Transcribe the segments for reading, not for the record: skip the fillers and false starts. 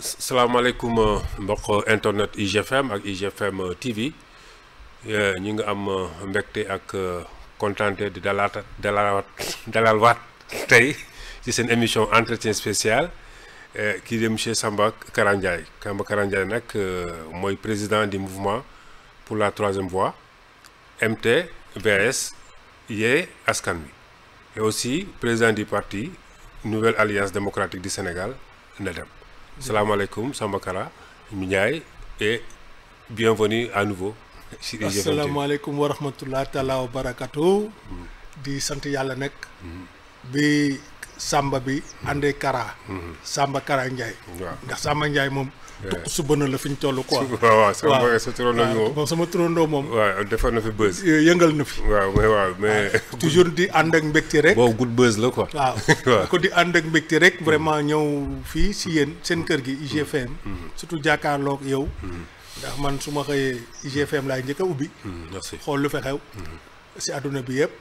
salaamaaleykum mbokk internet IGFM ak IGFM TV ñi nga am mbégte ak kontaante di dalal tey ci seen émission entretien spécial kii de monsieur Samba Kara Ndiaye nag mooy président du mouvement pour la troisième voie MTVS Yee Askan Wi et aussi président du parti Nouvelle Alliance démocratique du Sénégal NADEM. Salaamaaleykum Samba Kara Ndiaye et bienvenue à nouveau. asalaamaaleykum wa rahmatulah taala wa barakatu. di sant yàlla nag. bi Samba bi àndee Kara. Samba Kara Ndiaye. waaw ndax Samba Ndiaye moom. tukk su bëna la fi ñu toll quoi. waaw sa turandoo bi moom sama turandoo moom. waaw defoon na fi buzz. yëngal na fi. waaw mais. toujours di ànd ak mbégte rek. boobu good buzz la quoi. waaw ko di ànd ak mbégte rek vraiment ñëw fii si yéen seen kër gi IGFM. surtout jàkkaarloog yow. ndax man su ma xëyee IGFM laay njëkk a ubbi. merci xool lu fa xew. si àdduna bi yëpp.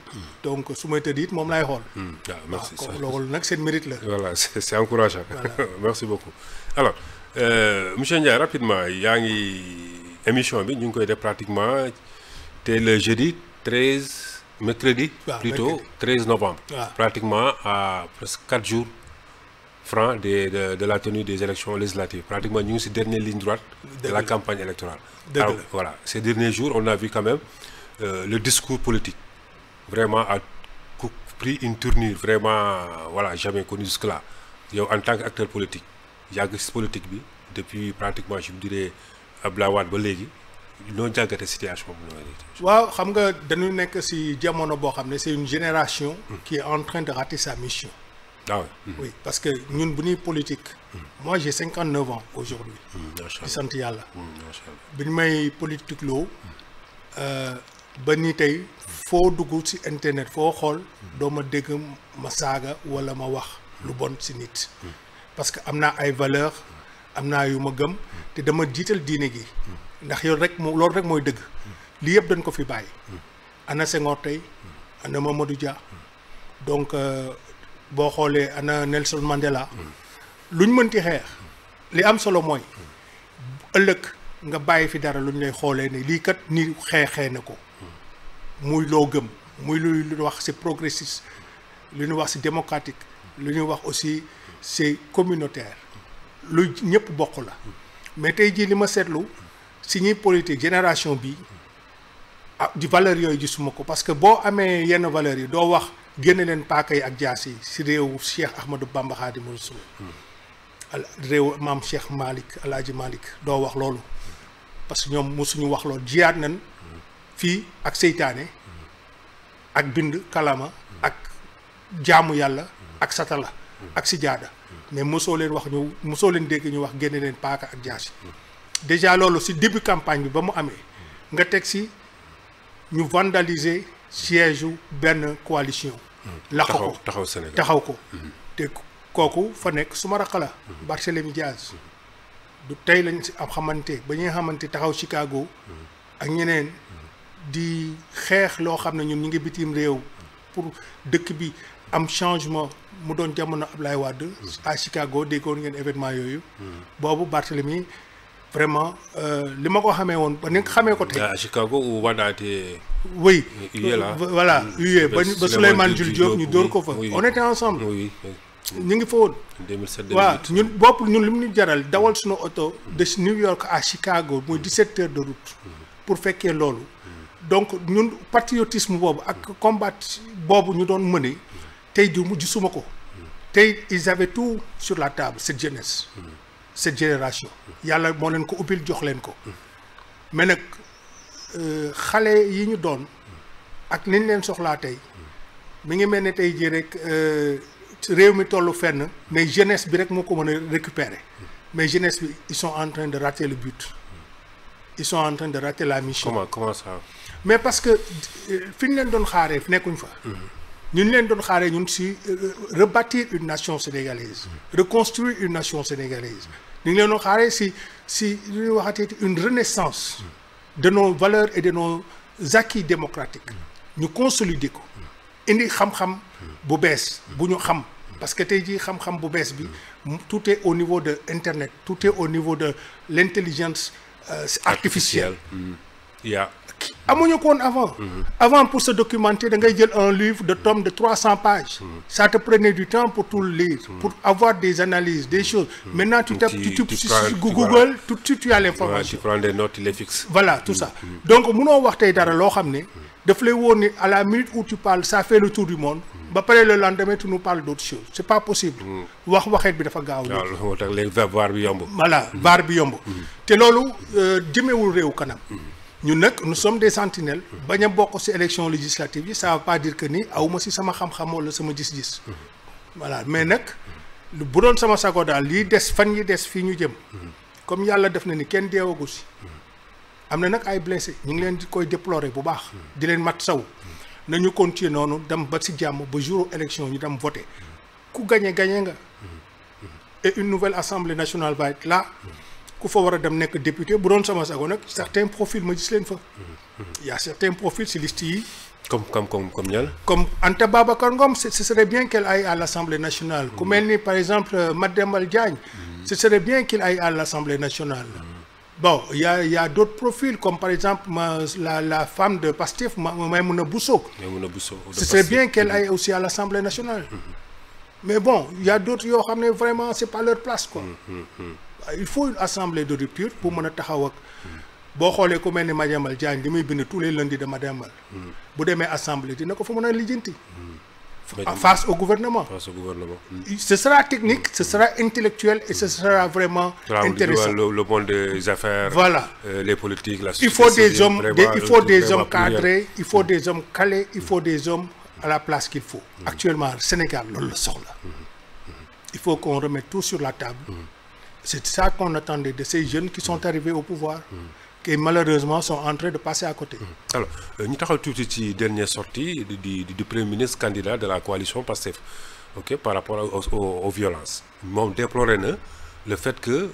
donc su may tëdd it moom laay xool. waaw merci waaw loolu nag seen mérite la. voilà c'est encourageant. Voilà. merci beaucoup alors monsieur Ndiaye rapidement yaa ngi émission bi ñu ngi koy def pratiquement te le jeudi 13 mercredi. waaw plutôt mercredi. 13 novembre. waaw pratiquement à presque 4 jours francs de la tenue des élections législatives pratiquement ñu ngi ci dernière ligne droite de la campagne électorale. Dëgg Alors la. voilà ces derniers jours on a vu quand même le discours politique vraiment a pris une tournure vraiment voilà jamais connue jusque-là yow en tant qu'acteur politique yàgg ci politique bi depuis pratiquement je dirais Abdoulaye Wade ba léegi noo jàggate situation bi noonu. waaw xam nga dañu nekk si jamono boo xam ne c'est une génération. qui est en train de rater sa mission. ah oui. oui parce que ñun bu ñuy politique. moi j'ai 59 ans aujourd'hui. macha di sant yàlla. macha allah. bi ñu may politique loo ba ni tey foo dugg ci internet foo xool doo ma dégg ma saaga walla ma wax lu bon ci nit. parce que am naa ay valeurs am naa yu ma gëm te dama jiital diine gi. ndax yow rek loolu rek mooy dëgg. lii yëpp dañ ko fi bàyyi. ana Senghor tey ana Mamadou Dia donc boo xoolee ana Nelson Mandela. luñ mënti xeex li am solo mooy ëllëg nga bàyyi fi dara luñ lay xoolee ne lii kat ni xeexee na ko. muy loo gëm muy lu wax c'est progressiste lu ñu wax c'est démocratique lu ñuy wax aussi c'est communautaire lu ñëpp bokk la mais tey jii li ma seetlu si ñuy politique génération bi ah di valeurs yooyu gisuma ko parce que boo amee yenn valeurs yi doo wax génne leen paaka yi ak jaas yi si réewu Cheikh Ahmadou Bamba Khadimou Rassoul réew maam Cheikh Malick Alaaji Malick doo wax loolu parce que ñoom mosuñu wax loolu jiyaat nañ fii ak seytaane ak bind kalama ak jaamu yàlla ak satala ak sijaada mais mosoo leen wax ñu mosoo leen dégg ñu wax génne leen paaka ak jaasi déjà loolu si début campagne bi ba mu amee nga teg si ñu vandaliser siège u benn coalition lakk ko taxaw Sénégal taxaw ko te kooku fa nekk suma raq la Barthélémy Diaz du tey lañ si am xamante ba ñuy xamante taxaw Chicago ak ñeneen di xeex loo xam ne ñun ñu ngi bitim réew pour dëkk bi am changement mu doon jamono Ablaye Wade à Chicago déggoon ngeen événement yooyu boobu Barthélemy vraiment li ma ko xamee woon ba ni nga xamee ko tey à Chicago où Wade a été oui là. voilà ba Souleymane Jules Diop ñu dóor ko fa oui. on était ensemble oui ñu ngi fa woon 2007 waaw 2008 ñun bopp ñun li mu ñu jaral dawal suñu oto de New York à Chicago muy 17 heures de route pour fekkee loolu donc ñun patriotisme boobu ak combat boobu ñu doon mëne tey du mujj suma ko tey ils avaient tout sur la table cette jeunesse cette génération yàlla moo leen ko ubbil jox leen ko mais nag xale yi ñu doon ak niñ leen soxlaa tey mi ngi mel ne tey jii rek réew mi tollu fenn mais jeunesse bi rek moo ko mën a récupérer mais jeunesse bi ils sont en train de rater le but ils sont en train de rater la mission. comment ça. mais parce que fi ñu leen doon xaaree nekkuñ fa. ñun leen doon xaaree ñun si rebâtir une nation sénégalaise. reconstruire une nation sénégalaise. ñu ngi leen doon xaaree si lu ñuy waxatee une renaissance. de nos valeurs et de nos acquis démocratiques. ñu consolider ko. indi xam-xam bu bees bu ñu xam. parce que tey jii xam-xam bu bees bi tout est au niveau de internet, tout est au niveau de l'intelligence artificielle. Yeah. amuñu ko woon avant. Avant pour se documenter da ngay jël un livre de tome de 300 pages. Ça te prenait du temps pour tout le lire, pour avoir des analyses, des choses. Maintenant tu tapes sur Google, tout de suite tu as l'information. Tu prends des notes, tu les fixes. Voilà, tout ça. Donc mënoo wax tey dara loo xam ne daf lay wóor ni à la minute où tu parles ça fait le tour du monde. ba pare le lendemain tu nous parles d'autres choses c'est pas possible. waxeet bi dafa gaaw. waaw moo tax léegi vaar bi yomb. voilà vaar bi yomb. te loolu jëmewul réew kanam. ñun nag nous sommes des sentinelles. bañ a bokk ci élection législative yi ça veut pas dire que ni awma ci sama xam-xam wala sama gis-gis. voilà mais nag bu doon sama sago daal lii des fan yi des fii ñu jëm. comme yàlla def na ni kenn deewagu ci. am na nag ay blessé ñu ngi leen di koy déplorer bu baax. di leen mat saw. nañu continuer noonu dem ba ci jàmm ba jour élection ñu dem voter ku gagné nga. et une nouvelle assemblée nationale va être là. ku fa war a dem nekk député bu doon sama sago nag certains profils ma gis leen fa. il y a certains profils ci liste yi. comme ñan. comme Anta Babacar Ngom ce serait bien qu'elle aille à l'Assemblée nationale. ku mel ni par exemple Mademba Diagne. ce serait bien qu'il aille à l'Assemblée nationale. Bon, il y a d'autres profils, comme par exemple la femme de Pastef, Maïmouna Bousso. Ce serait bien qu'elle aille aussi à l'Assemblée nationale. Mais bon, il y a d'autres, vraiment, c'est pas leur place, quoi. Il faut une assemblée de rupture pour mën a taxaw ak boo xoolee ku mel ni Madiambal Diagne li muy bind tous les lundis de Madiambal. bu demee assemblée dina ko fa mën a lijjanti. Face au gouvernement. Ce sera technique, ce sera intellectuel et ce sera vraiment intéressant. Le monde des affaires, voilà. Les politiques, la société. Il faut des hommes, il faut des hommes cadrés, il faut des hommes calés, il faut des hommes à la place qu'il faut. Actuellement, le Sénégal, loolu la soxla. Il faut qu'on remette tout sur la table. C'est ça qu'on attendait de ces jeunes qui sont arrivés au pouvoir. Qui malheureusement sont en train de passer à côté. Alors, ñu taxaw tuuti ci dernière sortie du premier ministre candidat de la coalition Pastef, ok, par rapport aux violences. Moom déploré na le fait que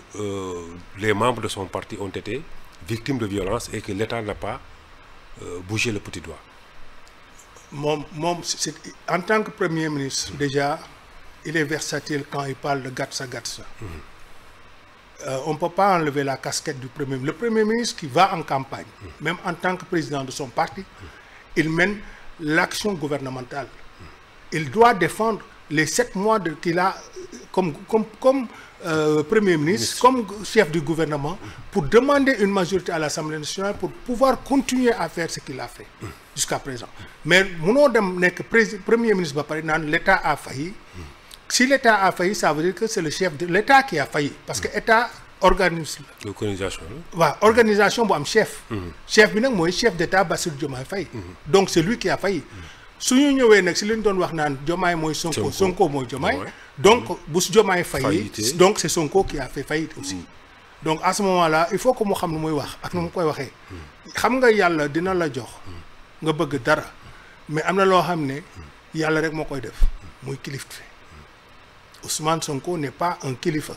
les membres de son parti ont été victimes de violences et que l'État n'a pas bougé le petit doigt. Moom en tant que premier ministre déjà il est versatile quand il parle de gatsa. On ne peut pas enlever la casquette du premier ministre. Le premier ministre qui va en campagne, même en tant que président de son parti, il mène l'action gouvernementale. Il doit défendre les 7 mois qu'il a comme premier ministre, comme chef du gouvernement, pour demander une majorité à l'Assemblée nationale pour pouvoir continuer à faire ce qu'il a fait jusqu'à présent. Mais munoo dem nekk premier ministre ba pare naan l'État a failli. Si l'État a failli, ça veut dire que c'est le chef de l'État qui a failli. Parce que l'État organise. L'organisation. Waaw, organisation bu am chef. Chef bi nag mooy chef d'État Bassirou Diomaye Faye. Donc c'est lui qui a failli. su ñu ñëwee nag si li ñu doon wax naan Diomaye mooy Sonko, Sonko mooy Diomaye. Donc bu su Diomaye failli, donc c'est Sonko qui a fait faillite aussi. Donc à ce moment-là, il faut que mu xam nu muy wax ak nu mu koy waxee. Xam nga yàlla dina la jox nga bëgg dara mais am na loo xam ne yàlla rek moo koy def muy kilifte. Ousmane Sonko n'est pas un kilifa.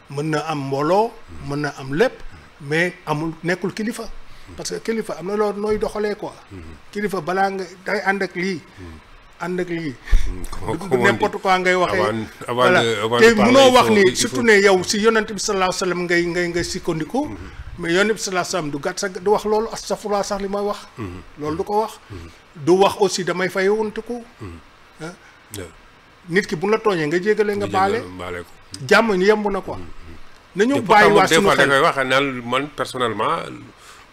mën na am mbooloo mën na am lépp mais nekkul kilifa. parce que kilifa am na loolu nooy doxalee quoi. kilifa balaa nga day ànd ak lii. n'importe quoi ngay waxee. voilà te mënoo wax ni surtout ne yow si yonent bi sallallahu alayhi wa sallam ngay sikkandiku. mais yonent bi sallallahu alayhi wa sallam du gàtt sa du wax loolu astafurlah sax li may wax. loolu du ko wax. du wax aussi damay fay wuntiku. nit ki bu la tooñee nga jégale nga baale jàmm ñu yemb na quoi. nañu bàyyi waa suñu xel da ngay wax naan man personnellement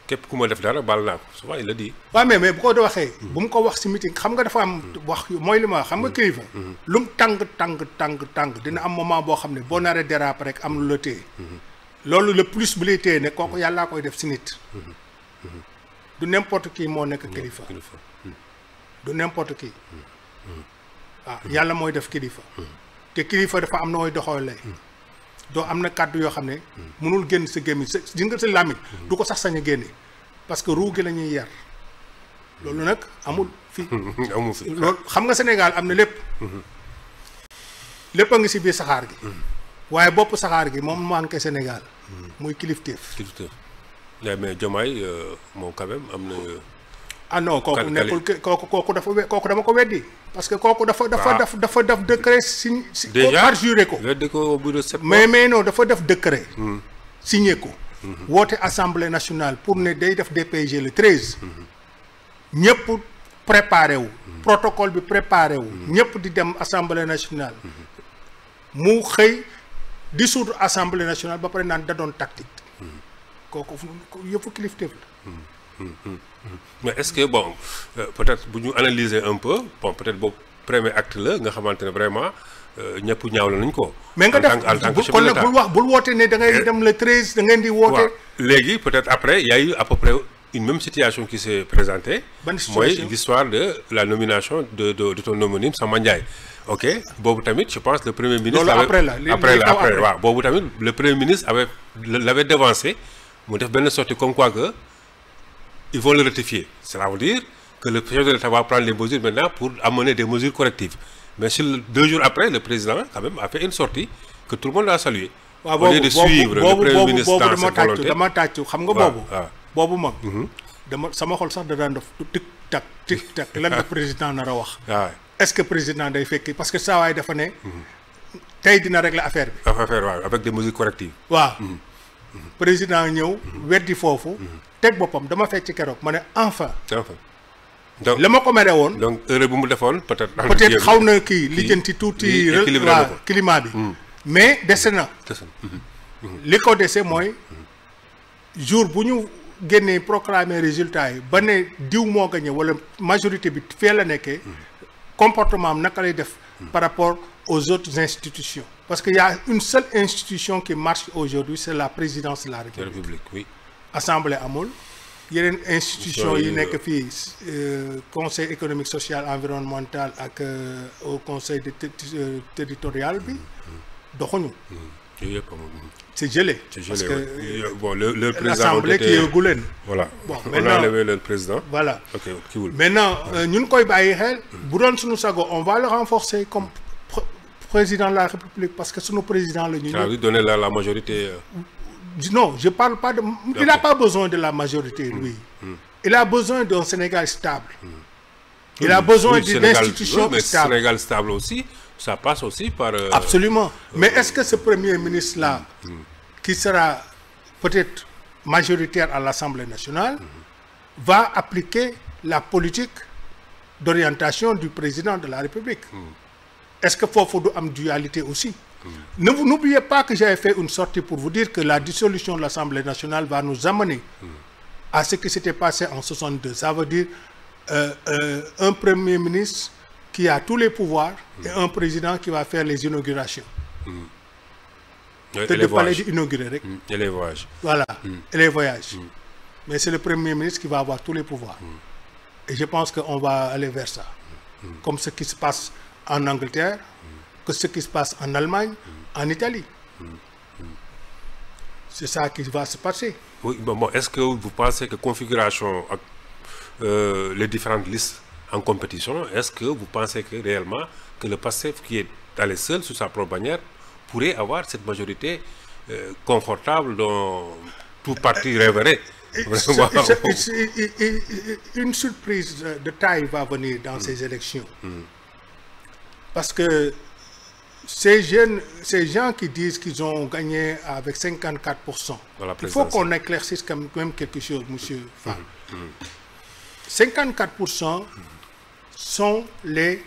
képp ku ma def dara baal naa ko souvent il a dit. waaw mais bu ko waxee. bu mu ko wax si meeting xam nga dafa am wax mooy li ma wax xam nga kilifa. lu mu tàng dina am moment boo xam ne boo naree déraper rek am lu la téye. loolu le plus bu lay téye ne kooku yàllaa koy def si nit. du n'importe qui moo nekk kilifa. du n'importe qui. yàlla mooy def kilifa. te kilifa dafa am na mooy doxalee. doo am na kàddu yoo xam ne. mënul génn sa gémmiñ sa di nga sa làmmiñ du ko sax sañ a génne parce que ruu gi la ñuy yar. loolu nag amul fii. amul fi loolu xam nga Sénégal am na lépp. lépp a ngi si biir saxaar gi. waaye bopp saxaar gi moom manqué Sénégal. muy kilifteef. mais Diomaye moom quand même am na ah non kooku nekkul kooku dama ko weddi parce que kooku dafa def décret signé par juré ko au bout de 7 mois mais non dafa def décret signé ko woote assemblée nationale pour ne day def DPG le 13 ñëpp préparé wu protocole bi préparé wu ñëpp di dem assemblée nationale mu xëy dissoudre assemblée nationale ba pare naan da doon tactique kooku yëpp kilifteef la mais est-ce que bon peut-être bu ñu analyser un peu bon peut-être boobu premier acte la nga xamante ne vraiment ñëpp ñaawla nañ ko. mais nga def kon nag bul woote ne da ngay dem le 13 da ngeen di woote. léegi peut-être après il y a eu à peu près une même situation qui s'est présentée. mooy l'histoire de la nomination de ton homonyme Samba Ndiaye. ok boobu tamit je pense le premier ministre. loolu après waaw boobu tamit le premier ministre l'avait devancé mu def benn sortie comme quoi que. Ils vont le rectifier. Cela veut dire que le chef de l'État va prendre les mesures maintenant pour amener des mesures correctives. Mais 2 jours après, le président quand même a fait une sortie que tout le monde a salué. Au lieu de suivre le premier ministre dans sa volonté. dama tàccu xam nga boobu moom dama sama xol sax da daan def tic tac lan la président nar a wax. Est-ce que président day fekki parce que saa waay dafa ne. tey dina régler affaire bi. waaw avec des mesures correctives. waaw président ñëw weddi foofu. teg boppam dama fecc keroog ma ne enfin. donc la ma ko mere woon. donc heure bu mu defoon peut-être. xaw na kii lijjanti tuuti. climat bi. mais dese na. li ko dese mooy jour bu ñu génnee proclamer résultat yi ba ne diw moo gagné wala majorité bi fee la nekkee. comportement am naka lay def. par rapport aux autres institutions. parce que y a une seule institution qui marche aujourd'hui c'est la présidence de la République. Oui. Assemblée amul yeneen institution yi nekk fii conseil économique social environnemental ak au conseil territorial bi doxuñu. c'est gelé. parce que bon le président l'assemblée qui yëgu leen. voilà bon on a enlevé le président. voilà ok kiiwul. maintenant ñun koy bàyyi xel. bu doon suñu sago on va le renforcer comme président de la République parce que suñu président la ñu. lui donner la majorité. Non, je parle pas de... Il n'a pas besoin de la majorité, lui. Il a besoin d'un Sénégal stable. Il a besoin d'une institution stable. Sénégal stable aussi, ça passe aussi par... Absolument. Mais est-ce que ce Premier ministre-là, qui sera peut-être majoritaire à l'Assemblée nationale, va appliquer la politique d'orientation du président de la République? Est-ce qu'il faut une dualité aussi? N'oubliez pas que j'avais fait une sortie pour vous dire que la dissolution de l'Assemblée nationale va nous amener à ce qui s'était passé en 62. Ça veut dire un premier ministre qui a tous les pouvoirs et un président qui va faire les inaugurations. Et les voyages. Et les voyages. Voilà, et les voyages. Mais c'est le premier ministre qui va avoir tous les pouvoirs. Et je pense qu'on va aller vers ça. Comme ce qui se passe en Angleterre, que ce qui se passe en Allemagne, en Italie. C'est ça qui va se passer. Oui, bon, est-ce que vous pensez que configuration les différentes listes en compétition, est-ce que vous pensez que réellement que le PASTEF qui est allé seul sur sa propre bannière pourrait avoir cette majorité confortable dont tout parti rêverait? Une surprise de taille va venir dans ces élections. Parce que ces gens qui disent qu'ils ont gagné avec 54%, il faut qu'on éclaircisse quand même quelque chose, monsieur Fall. 54% sont les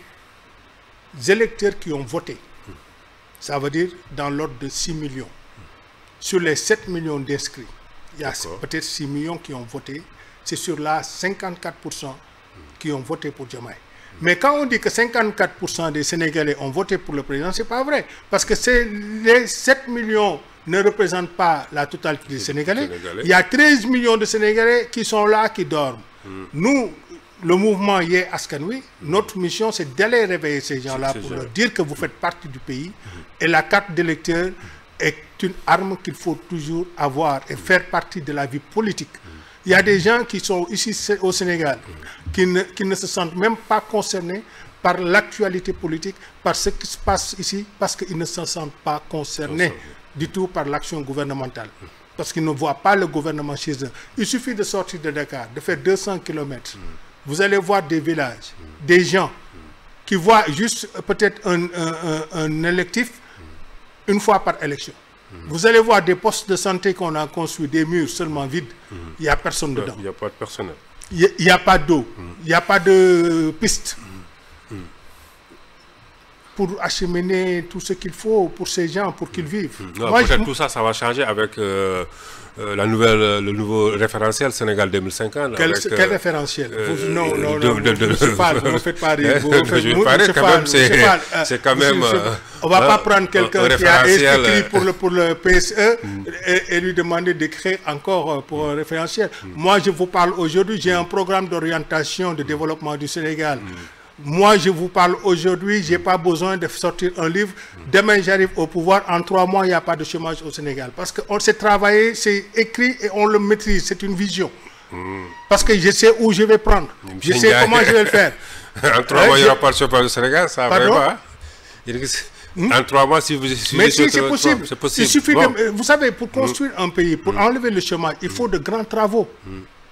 électeurs qui ont voté. Ça veut dire dans l'ordre de 6 millions. Sur les 7 millions d'inscrits, il y a peut-être 6 millions qui ont voté. C'est sur là 54% qui ont voté pour Diomaye. Mais quand on dit que 54% des Sénégalais ont voté pour le président, c'est pas vrai. Parce que les 7 millions ne représentent pas la totalité des Sénégalais. Il y a 13 millions de Sénégalais qui sont là, qui dorment. Nous, le mouvement Yewwi Askan Wi, notre mission, c'est d'aller réveiller ces gens-là pour leur dire que vous faites partie du pays. Et la carte d'électeur est une arme qu'il faut toujours avoir et faire partie de la vie politique. Il y a des gens qui sont ici au Sénégal qui ne se sentent même pas concernés par l'actualité politique, par ce qui se passe ici, parce qu'ils ne se sentent pas concernés du tout par l'action gouvernementale. Parce qu'ils ne voient pas le gouvernement chez eux. Il suffit de sortir de Dakar, de faire 200 km vous allez voir des villages, des gens qui voient juste peut-être un électif une fois par élection. Vous allez voir des postes de santé qu'on a construits, des murs seulement vides. Il n'y a personne dedans. Il n'y a pas de personnel. Il n'y a pas d'eau. Il n'y a pas de piste. Pour acheminer tout ce qu'il faut pour ces gens, pour qu'ils vivent. Peut-être tout ça, ça va changer avec le nouveau référentiel Sénégal 2050. Quel référentiel? Non, ne me faites pas rire. C'est quand même... On ne va pas prendre quelqu'un qui a écrit pour le PSE et lui demander d'écrire encore pour un référentiel. Moi, je vous parle aujourd'hui, j'ai un programme d'orientation de développement du Sénégal. Moi, je vous parle aujourd'hui, je n'ai pas besoin de sortir un livre. Demain, j'arrive au pouvoir. En 3 mois, il n'y a pas de chômage au Sénégal. Parce qu'on s'est travaillé, c'est écrit et on le maîtrise. C'est une vision. Parce que je sais où je vais prendre. Je sais comment je vais le faire. En 3 mois, il n'y aura pas de chômage au Sénégal, ça va pas. En 3 mois, si vous... Mais si, c'est possible. Il suffit de... Vous savez, pour construire un pays, pour enlever le chômage, il faut de grands travaux.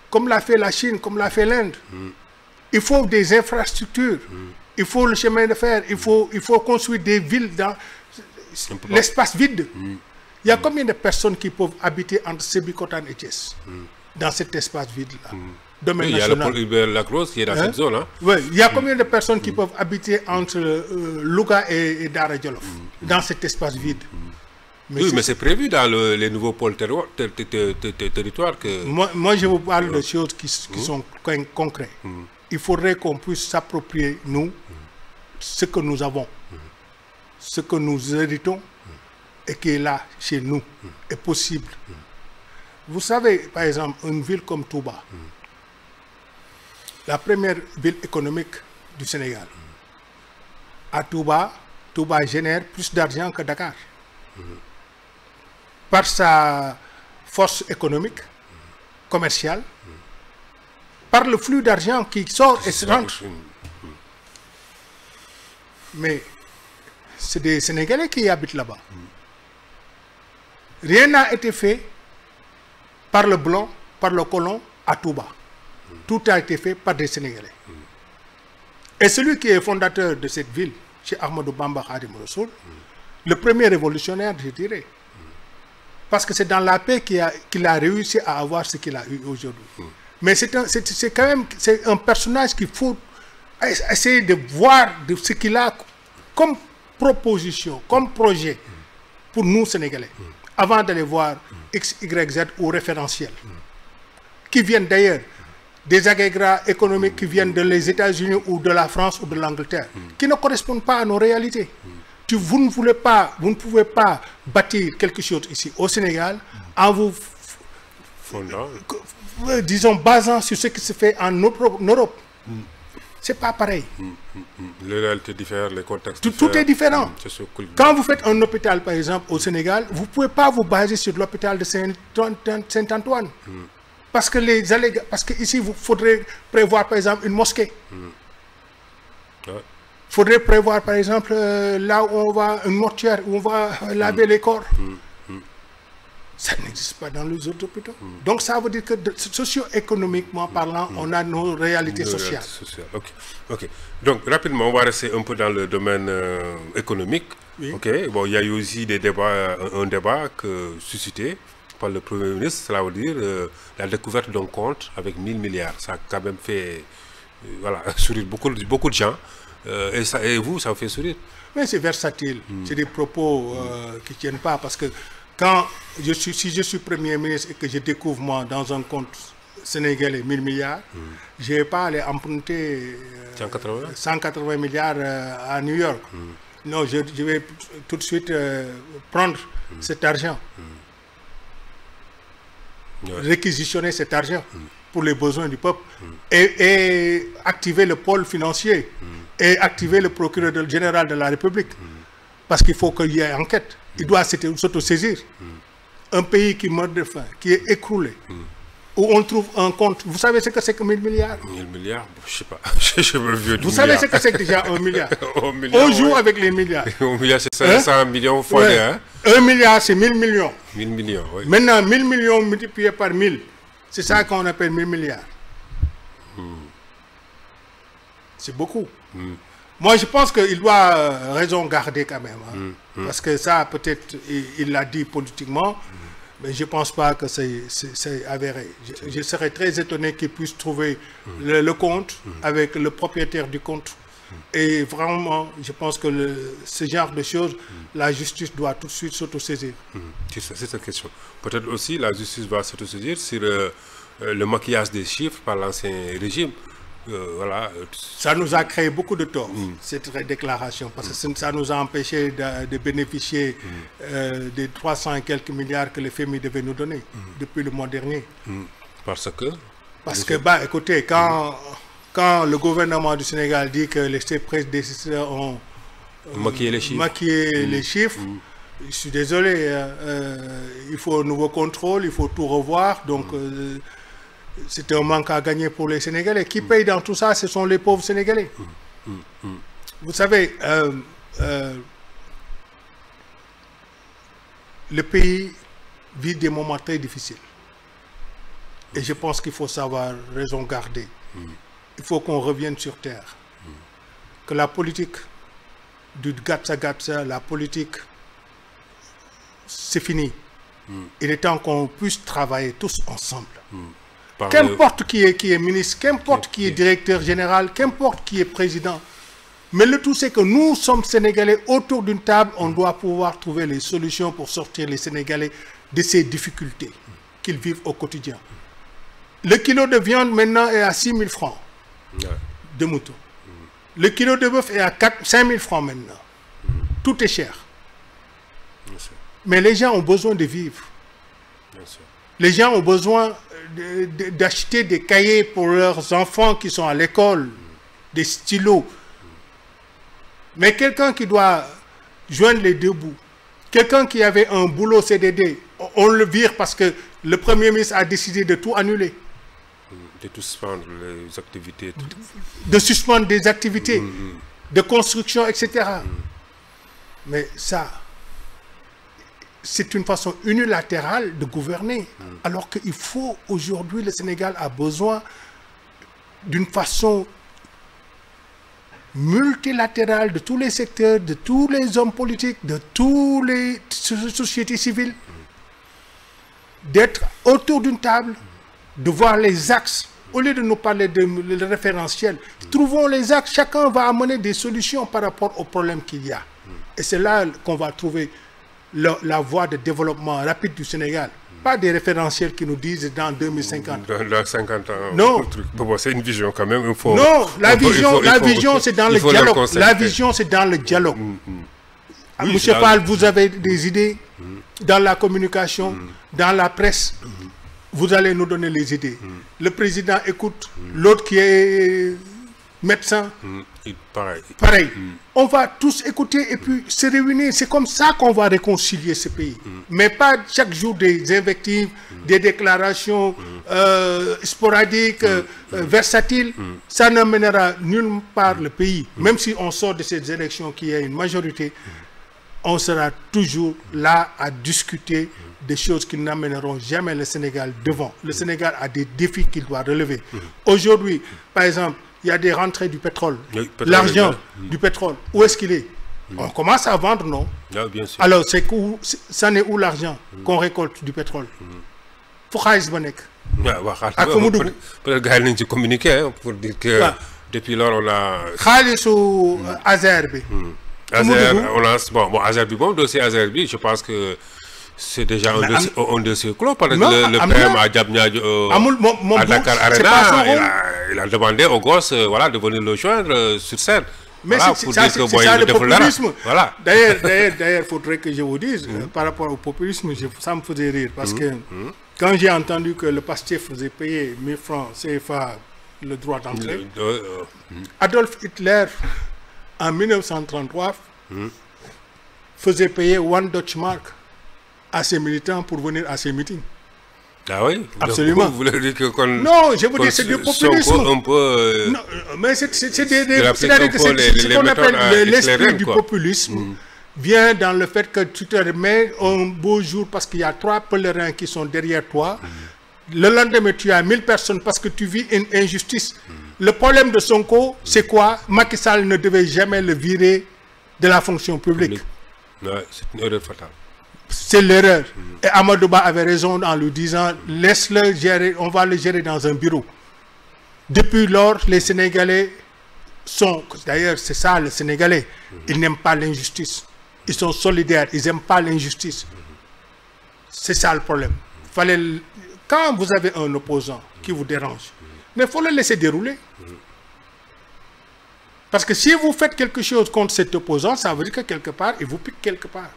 Comme l'a fait la Chine, comme l'a fait l'Inde. Il faut des infrastructures, il faut le chemin de fer, il faut construire des villes dans l'espace vide. Il y a combien de personnes qui peuvent habiter entre Sébikotane et Thiès dans cet espace vide-là? Domaine national. Il y a la Croix qui est dans cette zone. Hein? Oui, il y a combien de personnes qui peuvent habiter entre Louga et Dara Djolof dans cet espace vide? Oui, mais c'est prévu dans les nouveaux pôles territoires que... Moi, je vous parle de choses qui sont concrètes. Il faudrait qu'on puisse s'approprier, nous, ce que nous avons, ce que nous héritons et qui est là, chez nous, est possible. Vous savez, par exemple, une ville comme Touba, la première ville économique du Sénégal. À Touba, Touba génère plus d'argent que Dakar. Par sa force économique, commerciale, par le flux d'argent qui sort et se rentre. Mais c'est des Sénégalais qui habitent là-bas. Rien n'a été fait par le blanc, par le colon à Touba. Tout a été fait par des Sénégalais. Et celui qui est fondateur de cette ville, chez Ahmadou Bamba Khadim Rassoul, le premier révolutionnaire, je dirais. Parce que c'est dans la paix qu'il a réussi à avoir ce qu'il a eu aujourd'hui. Mais c'est quand même un personnage qu'il faut essayer de voir de ce qu'il a comme proposition, comme projet pour nous Sénégalais, avant d'aller voir X, Y, Z ou référentiel, qui viennent d'ailleurs, des agrégats économiques qui viennent des États-Unis ou de la France ou de l'Angleterre, qui ne correspondent pas à nos réalités. Vous ne pouvez pas bâtir quelque chose ici au Sénégal en vous disons, basant sur ce qui se fait en Europe. C'est pas pareil. Les réalités diffèrent, les contextes tout est différent. Quand vous faites un hôpital, par exemple, au Sénégal, vous ne pouvez pas vous baser sur l'hôpital de Saint-Antoine. Parce que ici, il faudrait prévoir, par exemple, une mosquée. Il faudrait prévoir, par exemple, là où on va, une mortuaire, où on va laver les corps. Ça n'existe pas dans les autres hôpitaux. Donc ça veut dire que socio-économiquement parlant, on a nos réalités sociales. Ok. Donc rapidement, on va rester un peu dans le domaine économique. Oui. Ok. Bon, il y a eu aussi des débats, un débat suscité par le Premier ministre. Cela veut dire la découverte d'un compte avec 1000 milliards. Ça a quand même fait sourire beaucoup de gens. Et vous, ça vous fait sourire? Mais c'est versatile. C'est des propos qui ne tiennent pas parce que si je suis Premier ministre et que je découvre moi dans un compte sénégalais 1000 milliards, je ne vais pas aller emprunter 180 milliards à New York. Non, je vais tout de suite prendre cet argent, réquisitionner cet argent pour les besoins du peuple et activer le pôle financier et activer le procureur général de la République. Parce qu'il faut qu'il y ait enquête. Il doit s'autosaisir. Un pays qui meurt de faim, qui est écroulé, où on trouve un compte. Vous savez ce que c'est que 1000 milliards? 1000 milliards, je ne sais pas. Je me vieux du Vous savez ce que c'est que déjà 1 milliard? On joue avec les milliards. 1 milliard, c'est 500 millions fois deux. Hein? 1 milliard, c'est 1000 millions. 1000 millions, oui. Maintenant, 1000 millions multipliés par 1000, c'est ça qu'on appelle 1000 milliards. C'est beaucoup. Moi, je pense qu'il doit raison garder quand même. Hein. Parce que ça, peut-être, il l'a dit politiquement, mais je ne pense pas que c'est avéré. Je serais très étonné qu'il puisse trouver le compte avec le propriétaire du compte. Et vraiment, je pense que ce genre de choses, la justice doit tout de suite s'autosaisir. C'est cette question. Peut-être aussi la justice doit s'autosaisir sur le maquillage des chiffres par l'ancien régime. Voilà. Ça nous a créé beaucoup de tort, cette déclaration, parce que ça nous a empêché de bénéficier des 300 et quelques milliards que le FMI devait nous donner depuis le mois dernier. Parce que, écoutez, quand le gouvernement du Sénégal dit que les prédécesseurs ont maquillé les chiffres, je suis désolé, il faut un nouveau contrôle, il faut tout revoir, donc c'est un manque à gagner pour les Sénégalais. Qui paye dans tout ça, ce sont les pauvres Sénégalais. Vous savez, le pays vit des moments très difficiles. Et je pense qu'il faut savoir raison garder. Il faut qu'on revienne sur terre. Que la politique du gatsa-gatsa, la politique, c'est fini. Il est temps qu'on puisse travailler tous ensemble. Qu'importe qui est ministre, qu'importe qui est directeur général, qu'importe qui est président. Mais le tout, c'est que nous sommes Sénégalais autour d'une table. On doit pouvoir trouver les solutions pour sortir les Sénégalais de ces difficultés qu'ils vivent au quotidien. Le kilo de viande maintenant est à 6 000 francs de mouton. Le kilo de bœuf est à 5 000 francs maintenant. Tout est cher. Mais les gens ont besoin de vivre. Les gens ont besoin d'acheter des cahiers pour leurs enfants qui sont à l'école, des stylos. Mais quelqu'un qui doit joindre les deux bouts, quelqu'un qui avait un boulot CDD, on le vire parce que le Premier ministre a décidé de tout annuler. De suspendre les activités. De suspendre des activités, de construction, etc. Mais ça, c'est une façon unilatérale de gouverner. Alors qu'il faut, aujourd'hui, le Sénégal a besoin d'une façon multilatérale de tous les secteurs, de tous les hommes politiques, de toutes les sociétés civiles, d'être autour d'une table, de voir les axes. Au lieu de nous parler de référentiel, trouvons les axes, chacun va amener des solutions par rapport aux problèmes qu'il y a. Et c'est là qu'on va trouver la voie de développement rapide du Sénégal. Pas des référentiels qui nous disent dans 2050. Dans 50 ans. Non. Bon, c'est une vision quand même. Non, la vision, c'est dans le dialogue. La vision, c'est dans le dialogue. Monsieur Fall, vous avez des idées dans la communication, dans la presse. Vous allez nous donner les idées. Le président écoute, l'autre qui est médecin, pareil. On va tous écouter et puis se réunir. C'est comme ça qu'on va réconcilier ce pays. Mais pas chaque jour des invectives, des déclarations sporadiques, versatiles. Ça n'amènera nulle part le pays. Même si on sort de ces élections qui a une majorité, on sera toujours là à discuter des choses qui n'amèneront jamais le Sénégal devant. Le Sénégal a des défis qu'il doit relever. Aujourd'hui, par exemple, il y a des rentrées du pétrole. L'argent du pétrole, où est-ce qu'il est? On commence à vendre, non? Bien sûr. Alors, ça n'est où l'argent qu'on récolte du pétrole? Faut peut-être gars yi nañ ci communiquer pour dire que depuis lors on a xaalisu Azer bi. Azer on a bon Azer bi moom dossier Azer bi je pense que c'est déjà un dossier clos parce que le PM à Diamniadio à Dakar Arena il a demandé aux gosses voilà de venir le joindre sur scène. Mais voilà, c'est ça le populisme. Voilà. D'ailleurs, faudrait que je vous dise, par rapport au populisme, ça me faisait rire. Parce que quand j'ai entendu que le Pastef faisait payer 1000 francs CFA le droit d'entrée, Adolf Hitler, en 1933, faisait payer 1 Deutschmark à ses militants pour venir à ses meetings. Ah oui? Absolument. Vous voulez dire que non, je vous dis c'est du populisme. Un peu, non, mais c'est ce qu'on appelle l'esprit du populisme. Vient dans le fait que tu te remets un beau jour parce qu'il y a 3 pèlerins qui sont derrière toi. Le lendemain, tu as 1000 personnes parce que tu vis une injustice. le problème de Sonko, c'est quoi? Macky Sall ne devait jamais le virer de la fonction publique. Ouais, c'est une erreur fatale. C'est l'erreur. Et Amadou Ba avait raison en lui disant, laisse-le gérer, on va le gérer dans un bureau. Depuis lors, les Sénégalais sont, d'ailleurs c'est ça le Sénégalais, ils n'aiment pas l'injustice. Ils sont solidaires, ils n'aiment pas l'injustice. C'est ça le problème. Quand vous avez un opposant qui vous dérange, mais il faut le laisser dérouler. Parce que si vous faites quelque chose contre cet opposant, ça veut dire que quelque part, il vous pique quelque part.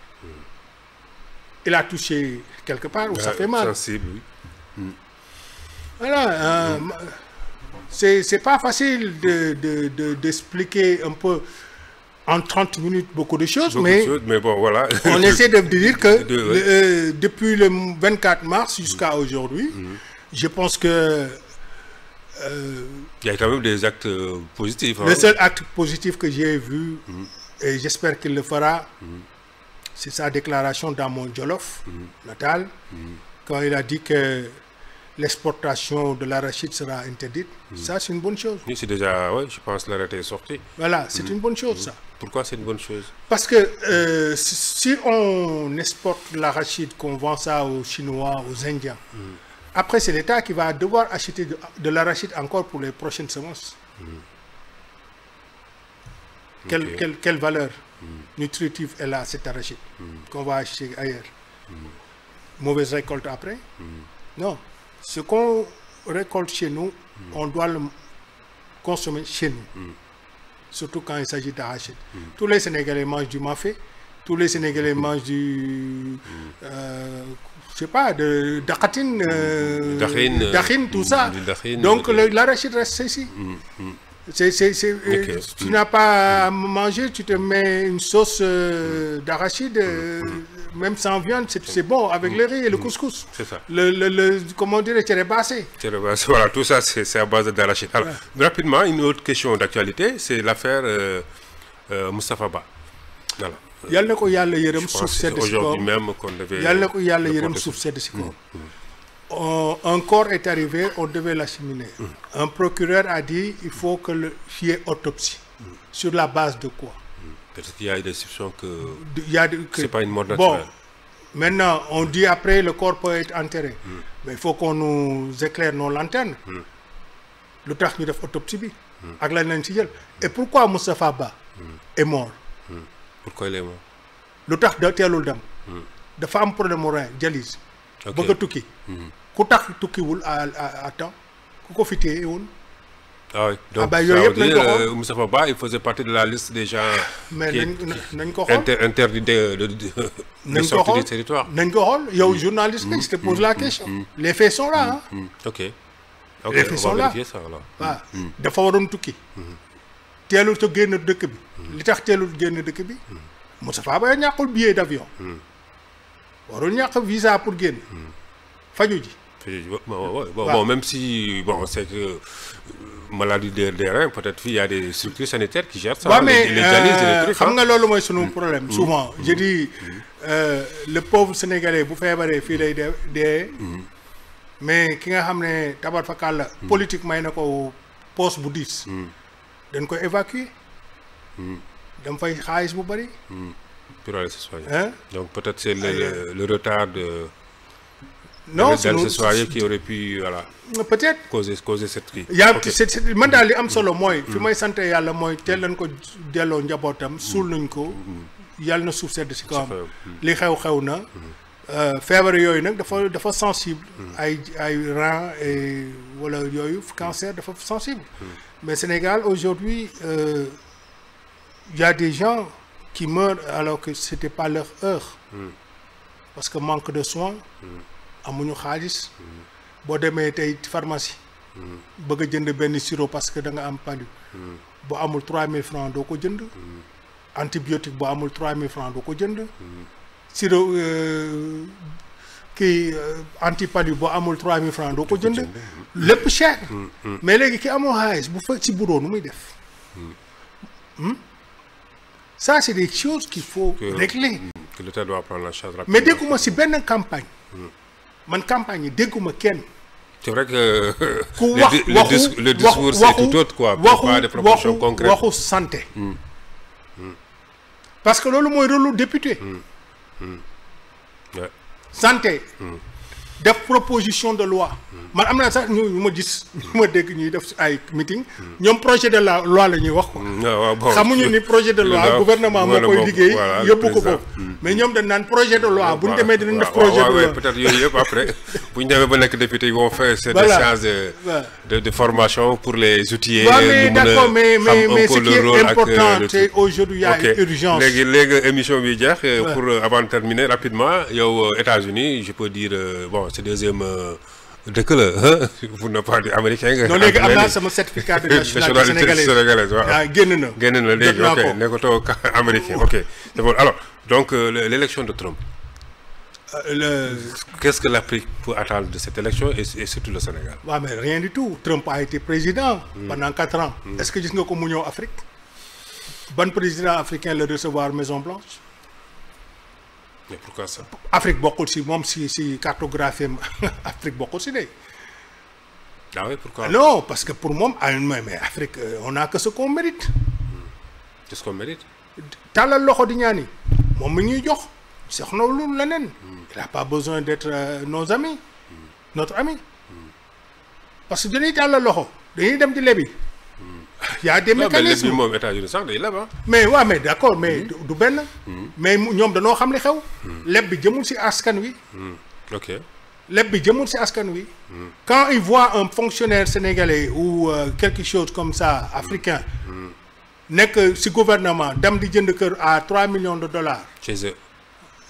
Il a touché quelque part où ça fait mal. Sensible, oui. Voilà. C'est pas facile d'expliquer un peu en 30 minutes beaucoup de choses, mais bon, voilà. On essaie de dire que depuis le 24 mars jusqu'à aujourd'hui, je pense que... il y a quand même des actes positifs. Le seul acte positif que j'ai vu, et j'espère qu'il le fera, c'est sa déclaration dans mon Jolof natal, quand il a dit que l'exportation de l'arachide sera interdite. Ça, c'est une bonne chose. Oui, c'est déjà, oui, je pense que l'arrêté est sorti. Voilà, c'est une bonne chose, ça. Pourquoi c'est une bonne chose? Parce que si on exporte l'arachide, qu'on vend ça aux Chinois, aux Indiens, après, c'est l'État qui va devoir acheter de l'arachide encore pour les prochaines semences. Quelle valeur nutritive est là, cet arachide qu'on va acheter ailleurs? Mauvaise récolte après? Non. Ce qu'on récolte chez nous, on doit le consommer chez nous. Surtout quand il s'agit d'arachide. Tous les Sénégalais mangent du mafé, tous les Sénégalais mangent du... je sais pas, de dakhatine, dakhine, tout ça. Donc l'arachide reste ici. Tu n'as pas à manger, tu te mets une sauce d'arachide, même sans viande, c'est bon, avec le riz et le couscous. C'est ça. Comment dire, tchérébassé. Voilà, tout ça, c'est à base d'arachide. Alors, rapidement, une autre question d'actualité, c'est l'affaire Moustapha Ba. Voilà. Yàlla na ko yàlla yërëm suuf sedd si aujourd'hui même qu'on devait... Yàlla na ko yàlla yërëm suuf sedd si kaw. Un corps est arrivé, on devait l'acheminer. Un procureur a dit il faut qu'il y ait autopsie. Sur la base de quoi? Peut-être qu'il y a des soupçons que c'est pas une mort naturelle. Bon, maintenant, on dit après le corps peut être enterré. Mais il faut qu'on nous éclaire nos lanternes. Lu tax ñu def autopsie bi. Ak lañ leen ci jël. Et pourquoi Moustapha Ba est mort? Pourquoi il est mort? Lu tax da teelul dem. Dafa am problème mu rein, dialyse. Bëgg a tukki. Ku tax tukkiwul à temps. Ku ko fi téye woon. Ah oui, donc ça veut dire Moustapha Ba, il faisait partie de la liste des gens interdits de sortir du territoire. Nañ ko xool, yow journaliste nga, je te pose la question. Les faits sont là. Ok. Les faits sont là. Ça, alors. waaw dafa waroon tukki. teelul te génn dëkk bi. Li tax teelul génn dëkk bi. Moustapha Ba ñàkkul billet d'avion. warul ñàkk visa pour génn. faju ji. Bon, même si c'est que maladie des reins, peut-être il y a des structures sanitaires qui gèrent ça. Ouais, mais les dialyses et les trucs. xam nga loolu mooy sunu problème souvent. Je dis le pauvre sénégalais bu feebaree fii lay dee. Mais ki nga xam ne tabar fakal la. politique may na ko poste bu diis. dañ ko évacuer. dam fay xaalis bu bari. Pour aller se soigner. Donc peut-être c'est le retard de... Non, c'est ce soirée qui aurait pu peut-être causer cette crise. Man daal li am solo mooy fi may sant yàlla mooy teel lañ ko delloo njabootam suul nañ ko yàlla na suuf sedd si kawam li xew na feebar yooyu nag dafa sensible ay rein et wala yooyu cancer dafa sensible mais Sénégal aujourd'hui il y a des gens qui meurent alors que c'était pas leur heure parce que manque de soins amuñu xaalis boo demee tey pharmacie bëgg a jënd benn sirop parce que da nga am palu boo amul 3000 francs doo ko jënd antibiotique boo amul 3000 francs doo ko jënd sirop kii antipalu boo amul 3000 francs doo ko jënd lépp cher mais léegi ki amul xaalis bu fa ci bureau nu muy def ça c'est des choses qu'il faut régler que l'État doit prendre la charge rapidement. mais dégguma si benn campagne man campagne yi dégguma kenn c'est vrai que ku wax le discours c'est tout autre quoi. Pas de propositions concrètes. waxu santé. parce que loolu mooy rôle lu député. Ouais. santé. def proposition de loi. man am naa sax ñu ma gis ñu ma dégg ñuy def ay meeting. ñoom projet de la loi la ñuy wax quoi. xamuñu ni projet de loi gouvernement moo koy liggéey yóbbu ko foofu. mais ñoom dañ naan projet de loi bu ñu demee dinañ def projet de loi. peut-être yooyu yëpp après bu ñu demee ba nekk député ils vont faire cette séance de formation pour les outiller. mais d'accord mais ce qui est important c'est aujourd'hui il y a une urgence. léegi émission bi jeex. pour avant de terminer rapidement yow États-Unis je peux dire bon c'est deuxième dëkk la pour ne pas dire américain nga. non léegi am naa sama certificat de nationalité sénégalaise waaw génn na léegi ok nekkatoo américain ok c'est bon alors donc l'élection de Trump. Qu'est-ce que l'Afrique peut attendre de cette élection et surtout le Sénégal. waaw mais rien du tout Trump a été président. pendant 4 ans. est-ce que gis nga ko mu ñëw Afrique. ban président africain la recevoir Maison Blanche. mais pourquoi ça. Afrique bokkul si moom si cartographie Afrique bokkul si de. ah oui pourquoi. non parce que pour moom mais Afrique on n'a que ce qu'on mérite. qu'est-ce qu'on mérite. tàllal loxo di ñaani moom mi ñuy jox soxna lu leneen. il n'a pas besoin d'être nos amis. notre ami. parce que dañuy tàllal loxo dañuy dem di lebi. y a des mécanismes moom États-Unis sax day leb mais waaw mais d'accord mais du benn. mais ñoom dañoo xam li xew. leb bi jëmul ci askan wi. ok leb bi jëmul ci askan wi. quand ils voient un fonctionnaire sénégalais ou quelque chose comme ça africain. nekk ci gouvernement dem di jënd kër à 3 millions de dollars. chez eux.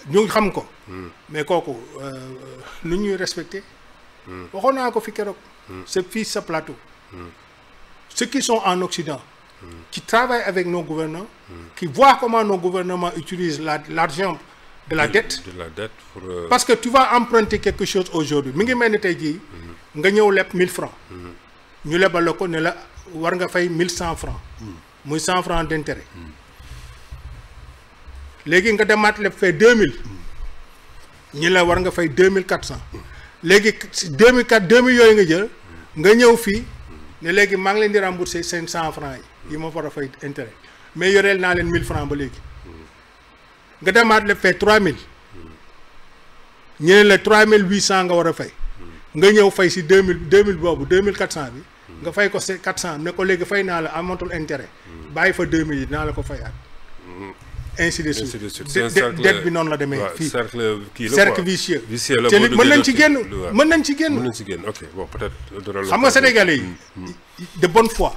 ñu xam ko. mais kooku nu ñuy respecter. waxoon naa ko fi keroog. sa fii sa plateau. ceux qui sont en Occident, qui travaillent avec nos gouvernants, qui voient comment nos gouvernements utilisent l'argent de la dette. De la dette pour, parce que tu vas emprunter quelque chose aujourd'hui mi ngi mel ni tey jii nga ñëw leb 1000 francs. ñu lebal la ko ne la war nga fay 1100 francs. muy 100 francs d'intérêt. léegi nga demaat leb fay 2000. ñu la war nga fay 2400. léegi si 2000 yooyu nga jël nga ñëw fii. ne léegi maa ngi leen di rembourser 500 francs yi ma war a fay intérêt mais yoreel naa leen 1000 francs ba léegi nga demaat le fay 3000 ñu ne la 3800 nga war a fay nga ñëw fay si 2000 boobu 2400 bi nga fay ko 400 ne ko léegi fay naa la amatul intérêt bàyyi fa 2000 yi dinaa la ko fayaat ainsi de suite dette bi noonu la demee fii cercle vicieux te nit mën nañ ci génn ok bon peut-être xam nga sénégalais yi de bonne foi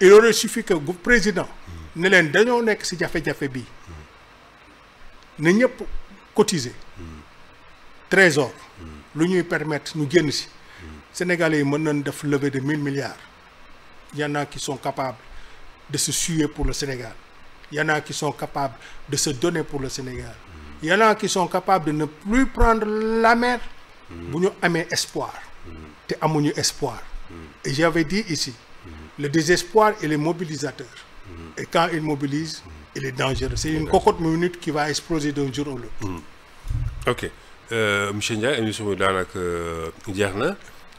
il aurait suffi que président ne leen dañoo nekk ci jafe-jafe bii na ñëpp cotiser trésor lu ñuy permettre ñu génn ci sénégalais yi mën nañ def levée de 1000 milliards il y en a qui sont capables de se suer pour le Sénégal. Il y en a qui sont capables de se donner pour le Sénégal. Il y en a qui sont capables de ne plus prendre la mer. bu ñu amee espoir. te amuñu espoir. et j'avais dit ici. le désespoir il est mobilisateur. et quand il mobilise il est dangereux. c'est une cocotte minute qui va exploser d'un jour au l'autre. ok monsieur Ndiaye émission bi daanaka jeex na.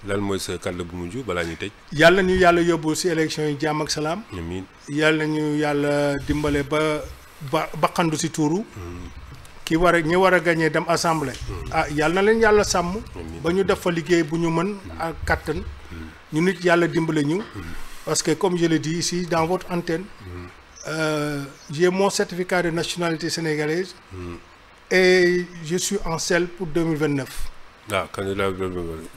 lan mooy sa kàddu bu mujj balaa ñuy tëj. yàlla ñu yàlla yóbbu ci élection yi jàmm ak salaam. amiin yàlla ñu yàlla dimbale ba xandu ci tuuru. ñi war a gagner dem assemblée. yàlla na leen yàlla sàmm. ba ñu def fa liggéey bu ñu mën ak kattan. ñu nit yàlla dimbale ñu. parce que comme je l'ai dit ici dans votre antenne. j'ai mon certificat de nationalité sénégalaise. et je suis en selle pour 2029. candidat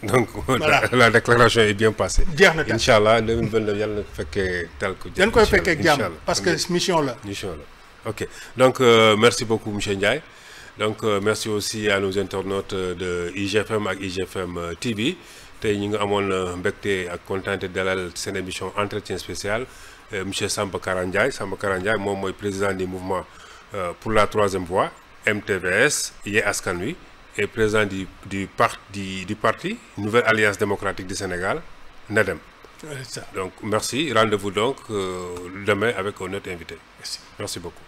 donc voilà. la déclaration est bien passée. jeex na incha allah 2029 yàlla na fekkee tel que. dañ koy fekkee ak jàmm parce que mission la. ok donc merci beaucoup monsieur Ndiaye donc merci aussi à nos internautes de IGFM ak IGFM TV tey ñu ngi amoon mbégte ak kontaante dalal seen émission entretien spécial monsieur Samba Kara Ndiaye moom mooy président du mouvement pour la troisième voie MTVS Yewwi Askan Wi. et président du parti Nouvelle Alliance démocratique du Sénégal NADEM. Donc merci, rendez-vous donc demain avec un autre invité. Merci beaucoup.